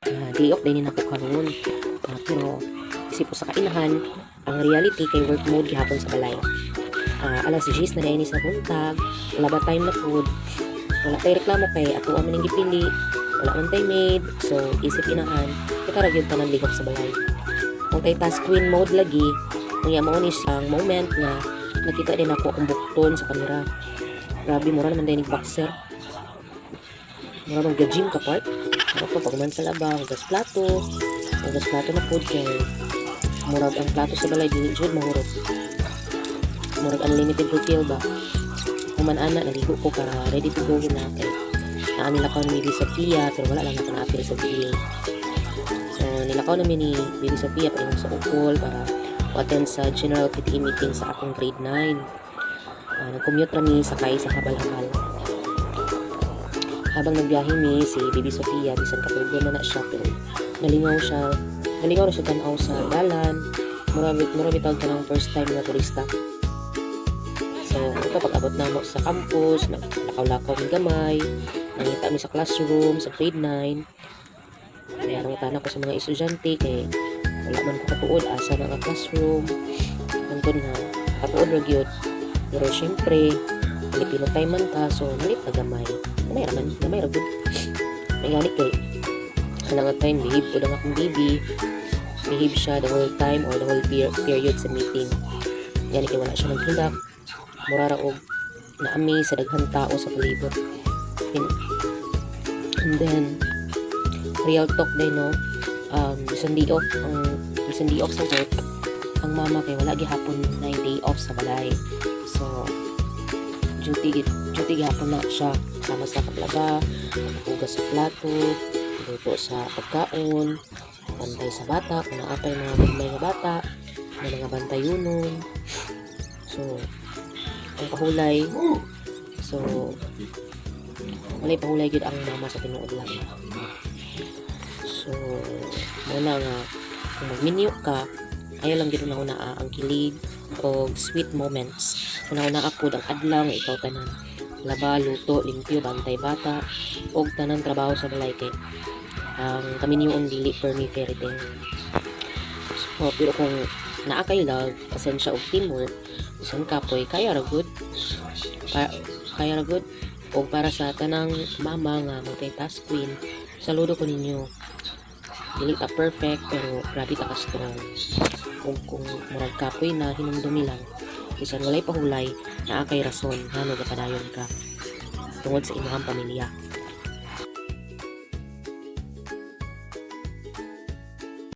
Day off din ako karon. Pero isip ko sa kainahan, ang reality kay work mode gihapon sa balay. Alas 10 na dahil sa buntag, wala ba time na food, wala tayo reklamo kay ato ang maning gipili, wala man tayo maid, so isip inahan, kita ra gyud tanan lihok sa balay. Kung tayo task queen mode lagi, kaya mao ni siyang moment nga nakita din ako ang bukton sa kamera. Grabe, mura naman din boxer. Mura nang gym ka part. Ano pa pag man sa labang, gas plato na food kay murag ang plato sa balay dili jud mahurot. Murag unlimited refill ba. Human ana naligo ko para ready to go na kay naa nilakaw ni Bibi Sofia pero wala lang ako na-appear sa video. So nilakaw namin ni Bibi Sofia pa sa ukol para attend sa general PTE meeting sa akong grade 9. Nag-commute kami sakay sa habal-habal. Habang nagbiyahe mi si Bibi Sofia, bisan katugo na siya pero naligaw na siya tanaw sa dalan. Mura bitag ka ng first time na turista. So ito pag abot na mo sa campus, naglakaw-lakaw ng gamay, nangita mi sa classroom sa grade 9. Kaya nangitan ko sa mga estudyante kay wala man ko katuod asa na nga classroom. Nandun na katuod ra gyud. Pero syempre Filipino time man ta, so nalit na gamay. Gamay ra gud. May galit kay halang time behave ko lang akong baby. Behave siya the whole time or the whole period sa meeting. Yan kay wala siya naghindak. Mura ra og naami sa daghang tao sa palibot. And then real talk din no. Bisan di off sa work, ang mama kay wala gihapon na day off sa balay. So duty gihapon na siya sama sa kaplaba, hugas sa plato, luto sa pagkaon, bantay sa bata kung naapay mga may nga bata, may mga bantayonon. So ang pahulay, so walay pahulay gid ang mama sa tinuod lang. So muna nga kung mag-menu ka, ayaw lang gid na ang kilig o sweet moments. Una ako ang adlaw nga ikaw tanan laba, luto, limpyo, bantay bata og tanan trabaho sa balay kay ang kami niyo dili per me fairy tale. So pero kung naa kay love, pasensya og teamwork, isang kapoy kaya ra good og para sa tanang mama nga multitask queen, saludo ko ninyo. Dili ta perfect pero grabe ta ka strong. Kung murag kapoy na hinumdumi lang, bisan walay pahulay, naa kay rason nga nagapadayon ka tungod sa imong pamilya.